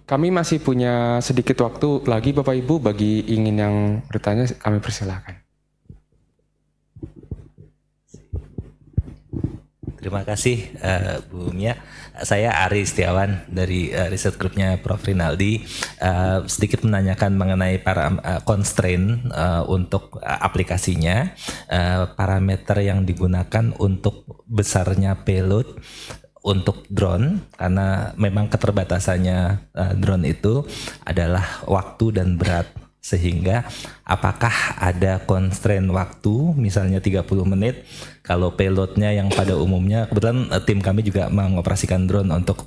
Kami masih punya sedikit waktu lagi Bapak Ibu, bagi ingin yang bertanya kami persilahkan. Terima kasih Bu Mia. Saya Ari Setiawan dari riset grupnya Prof. Rinaldi. Sedikit menanyakan mengenai para constraint untuk aplikasinya, parameter yang digunakan untuk besarnya payload untuk drone, karena memang keterbatasannya drone itu adalah waktu dan berat. Sehingga apakah ada constraint waktu misalnya 30 menit kalau payloadnya yang pada umumnya, kebetulan tim kami juga mengoperasikan drone untuk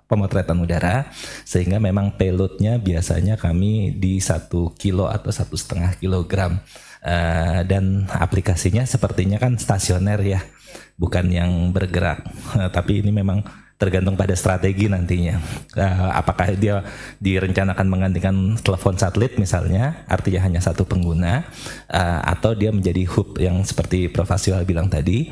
pemotretan udara, sehingga memang payloadnya biasanya kami di 1 kilo atau 1,5 kilogram. Dan aplikasinya sepertinya kan stasioner ya, bukan yang bergerak, tapi ini memang tergantung pada strategi nantinya. Apakah dia direncanakan menggantikan telepon satelit misalnya, artinya hanya satu pengguna, atau dia menjadi hub yang seperti Prof. Aswil bilang tadi.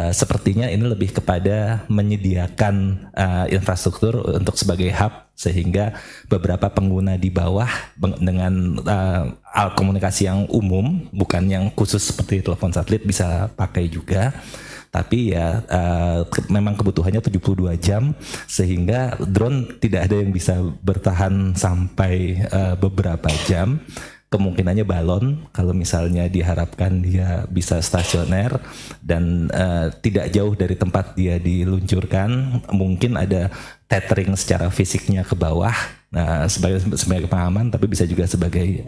Sepertinya ini lebih kepada menyediakan infrastruktur untuk sebagai hub, sehingga beberapa pengguna di bawah dengan alat komunikasi yang umum, bukan yang khusus seperti telepon satelit, bisa pakai juga. Tapi ya memang kebutuhannya 72 jam, sehingga drone tidak ada yang bisa bertahan sampai beberapa jam. Kemungkinannya balon kalau misalnya diharapkan dia bisa stasioner dan tidak jauh dari tempat dia diluncurkan. Mungkin ada tethering secara fisiknya ke bawah, sebagai pengaman, tapi bisa juga sebagai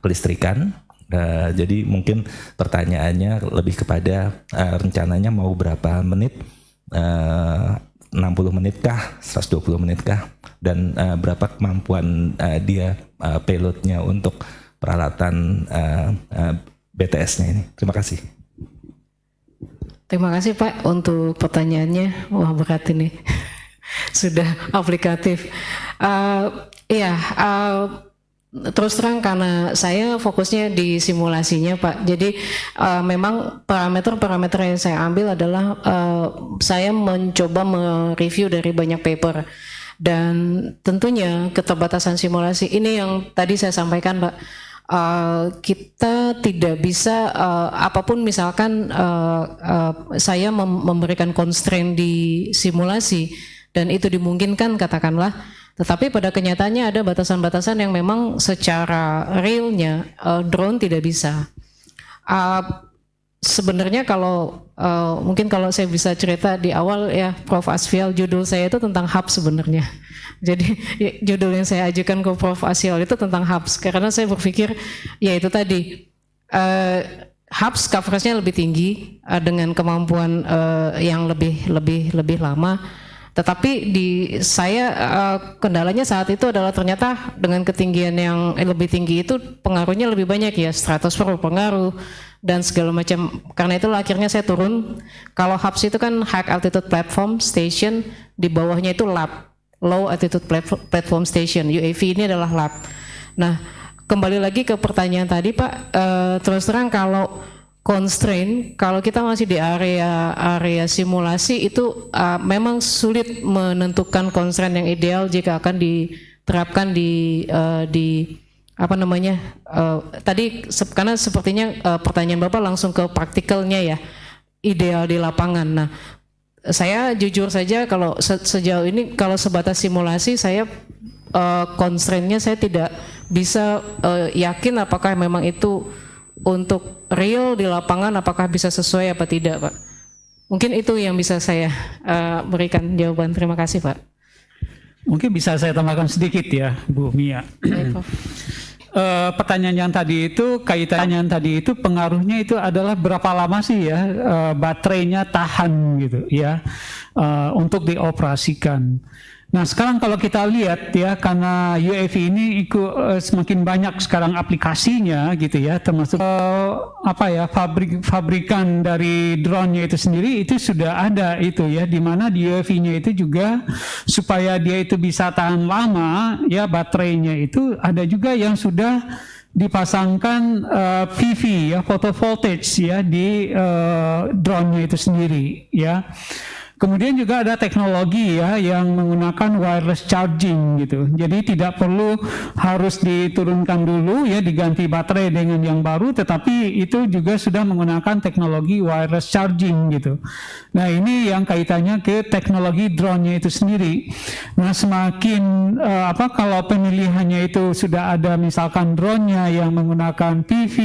kelistrikan. Jadi mungkin pertanyaannya lebih kepada rencananya mau berapa menit, 60 menit kah, 120 menit kah, dan berapa kemampuan dia payloadnya untuk peralatan BTS-nya ini. Terima kasih. Terima kasih Pak untuk pertanyaannya. Wah, berat ini. Sudah aplikatif. Terus terang karena saya fokusnya di simulasinya Pak, jadi memang parameter-parameter yang saya ambil adalah saya mencoba mereview dari banyak paper, dan tentunya keterbatasan simulasi ini yang tadi saya sampaikan Pak. Kita tidak bisa apapun misalkan saya memberikan constraint di simulasi dan itu dimungkinkan katakanlah, tetapi pada kenyataannya ada batasan-batasan yang memang secara realnya drone tidak bisa. Sebenarnya kalau mungkin kalau saya bisa cerita di awal ya Prof. Aswil, judul saya itu tentang hub sebenarnya. Jadi judul yang saya ajukan ke Prof. Aswil itu tentang hubs, karena saya berpikir ya itu tadi hubs coveragenya lebih tinggi dengan kemampuan yang lebih lama. Tetapi saya kendalanya saat itu adalah ternyata dengan ketinggian yang lebih tinggi itu pengaruhnya lebih banyak ya, stratosfer berpengaruh dan segala macam. Karena itulah akhirnya saya turun. Kalau hubs itu kan high altitude platform station, di bawahnya itu lab, low altitude platform station. UAV ini adalah lab. Nah, kembali lagi ke pertanyaan tadi Pak, terus terang kalau constraint, kalau kita masih di area simulasi itu memang sulit menentukan constraint yang ideal jika akan diterapkan di apa namanya tadi, karena sepertinya pertanyaan Bapak langsung ke praktikalnya ya, ideal di lapangan. Nah, saya jujur saja kalau sejauh ini kalau sebatas simulasi saya constraint-nya saya tidak bisa yakin apakah memang itu untuk real di lapangan apakah bisa sesuai apa tidak Pak. Mungkin itu yang bisa saya berikan jawaban. Terima kasih Pak. Mungkin bisa saya tambahkan sedikit ya Bu Mia. Pertanyaan yang tadi itu, kaitannya tadi itu pengaruhnya itu adalah berapa lama sih ya baterainya tahan gitu ya untuk dioperasikan. Nah sekarang kalau kita lihat ya, karena UAV ini semakin banyak sekarang aplikasinya gitu ya, termasuk pabrikan dari drone-nya itu sendiri itu sudah ada itu ya, di mana di UAV-nya itu juga supaya dia itu bisa tahan lama ya baterainya itu ada juga yang sudah dipasangkan PV ya, photovoltaic ya di drone-nya itu sendiri ya. Kemudian juga ada teknologi ya yang menggunakan wireless charging gitu. Jadi tidak perlu harus diturunkan dulu ya, diganti baterai dengan yang baru, tetapi itu juga sudah menggunakan teknologi wireless charging gitu. Nah ini yang kaitannya ke teknologi drone-nya itu sendiri. Nah semakin kalau pemilihannya itu sudah ada misalkan drone-nya yang menggunakan PV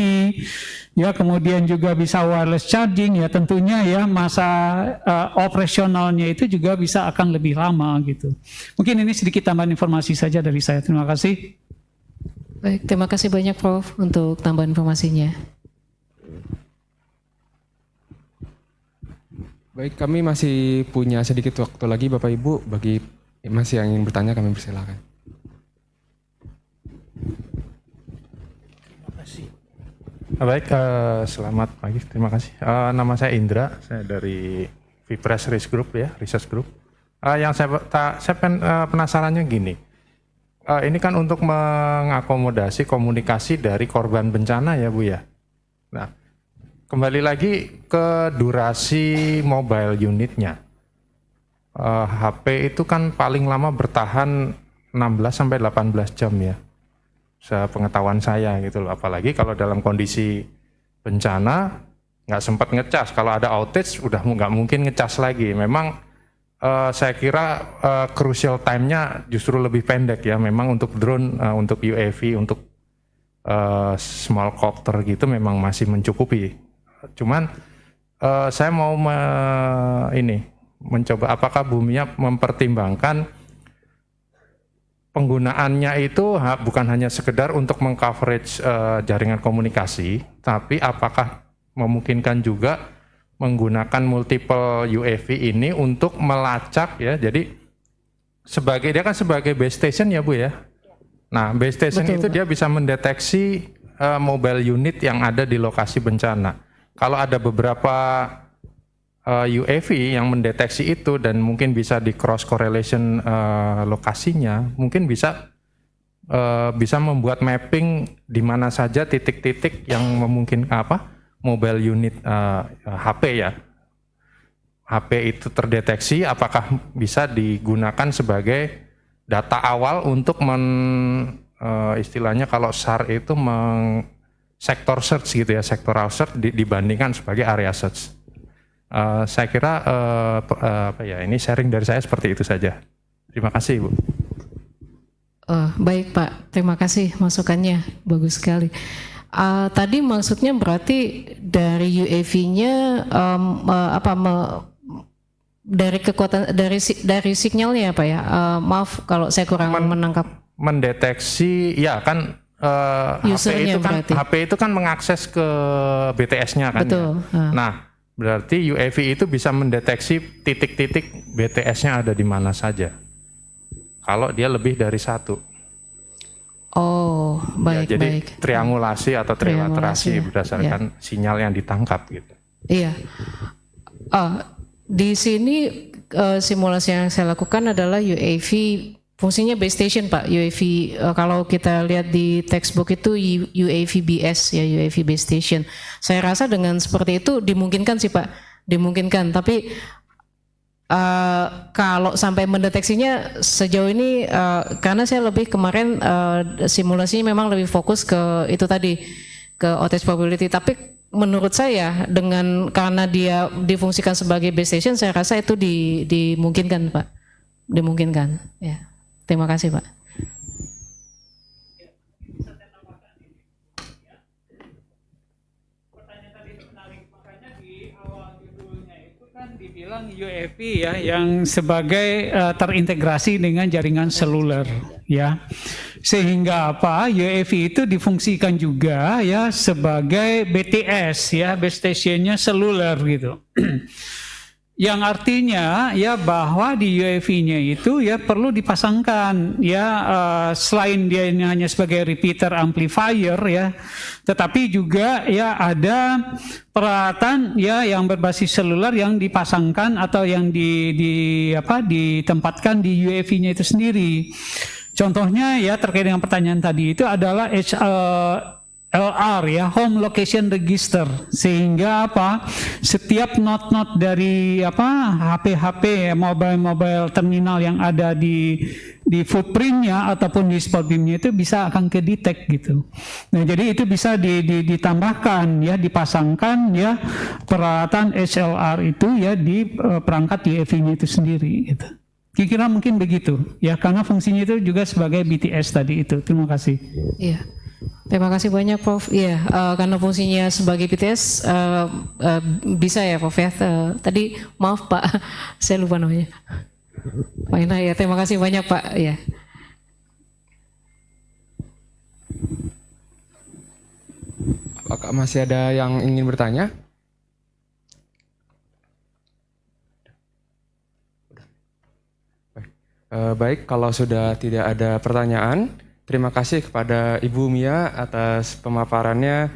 ya, kemudian juga bisa wireless charging ya, tentunya ya masa operasionalnya itu juga bisa akan lebih lama gitu. Mungkin ini sedikit tambahan informasi saja dari saya. Terima kasih. Baik, terima kasih banyak Prof untuk tambahan informasinya. Baik, kami masih punya sedikit waktu lagi Bapak Ibu. Bagi masih yang ingin bertanya kami persilakan. Baik, selamat pagi. Terima kasih. Nama saya Indra, saya dari Vipres Research Group ya, Research Group. Yang saya penasarannya gini, ini kan untuk mengakomodasi komunikasi dari korban bencana ya Bu ya. Nah, kembali lagi ke durasi mobile unitnya. HP itu kan paling lama bertahan 16 sampai 18 jam ya. Sepengetahuan saya gitu loh. Apalagi kalau dalam kondisi bencana nggak sempat ngecas. Kalau ada outage udah nggak mungkin ngecas lagi. Memang saya kira crucial time-nya justru lebih pendek ya. Memang untuk drone, untuk UAV, untuk small copter gitu memang masih mencukupi. Cuman saya mau mencoba apakah Bumia mempertimbangkan penggunaannya itu bukan hanya sekedar untuk mengcoverage jaringan komunikasi, tapi apakah memungkinkan juga menggunakan multiple UAV ini untuk melacak ya. Jadi dia kan sebagai base station ya Bu ya. Nah, base station Betul, itu dia bisa mendeteksi mobile unit yang ada di lokasi bencana. Kalau ada beberapa UAV yang mendeteksi itu dan mungkin bisa di cross correlation lokasinya, mungkin bisa membuat mapping di mana saja titik-titik yang memungkinkan mobile unit HP ya. HP itu terdeteksi, apakah bisa digunakan sebagai data awal untuk istilahnya kalau SAR itu sektor search gitu ya, sektoral search dibandingkan sebagai area search. Saya kira ini sharing dari saya seperti itu saja. Terima kasih Bu. Baik Pak, terima kasih masukannya, bagus sekali. Tadi maksudnya berarti dari UAV-nya dari kekuatan dari sinyalnya apa ya? Maaf kalau saya kurang menangkap. Mendeteksi ya kan HP itu kan mengakses ke BTS-nya kan. Betul. Ya. Nah, berarti UAV itu bisa mendeteksi titik-titik BTS-nya ada di mana saja. Kalau dia lebih dari satu. Oh, baik, ya, jadi baik. triangulasi atau trilaterasi berdasarkan sinyal yang ditangkap gitu. Iya. Di sini simulasi yang saya lakukan adalah UAV fungsinya base station Pak. UAV kalau kita lihat di textbook itu UAV BS ya, UAV base station. Saya rasa dengan seperti itu dimungkinkan sih Pak, dimungkinkan. Tapi kalau sampai mendeteksinya sejauh ini karena saya lebih kemarin simulasinya memang lebih fokus ke itu tadi, ke outage probability. Tapi menurut saya karena dia difungsikan sebagai base station, saya rasa itu dimungkinkan Pak, dimungkinkan ya. Terima kasih Pak. Dibilang UAV ya yang sebagai terintegrasi dengan jaringan seluler ya, sehingga UAV itu difungsikan juga ya sebagai BTS ya, base stationnya seluler gitu. Yang artinya ya bahwa di UAV-nya itu ya perlu dipasangkan ya selain dia ini hanya sebagai repeater amplifier ya, tetapi juga ya ada peralatan ya yang berbasis seluler yang dipasangkan atau yang ditempatkan di UAV-nya itu sendiri. Contohnya ya terkait dengan pertanyaan tadi itu adalah LR ya, Home Location Register, sehingga setiap not dari HP mobile terminal yang ada di footprintnya ataupun di spot beamnya itu bisa akan kedetek gitu. Nah jadi itu bisa ditambahkan ya, dipasangkan ya peralatan HLR itu ya di perangkat UAV-nya itu sendiri gitu. Kira-kira mungkin begitu ya, karena fungsinya itu juga sebagai BTS tadi itu. Terima kasih. Iya. Terima kasih banyak Prof. Iya, karena fungsinya sebagai BTS bisa ya Prof ya. Tadi maaf Pak, saya lupa namanya. Pak Ina ya, terima kasih banyak Pak. Ya. Apakah masih ada yang ingin bertanya? Baik, kalau sudah tidak ada pertanyaan, terima kasih kepada Ibu Mia atas pemaparannya.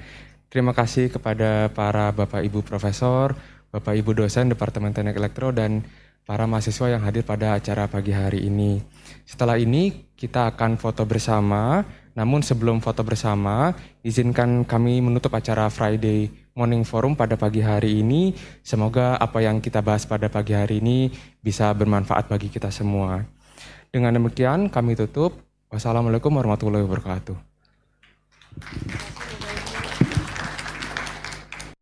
Terima kasih kepada para Bapak Ibu Profesor, Bapak Ibu dosen Departemen Teknik Elektro, dan para mahasiswa yang hadir pada acara pagi hari ini. Setelah ini kita akan foto bersama, namun sebelum foto bersama, izinkan kami menutup acara Friday Morning Forum pada pagi hari ini. Semoga apa yang kita bahas pada pagi hari ini bisa bermanfaat bagi kita semua. Dengan demikian kami tutup. Wassalamualaikum warahmatullahi wabarakatuh.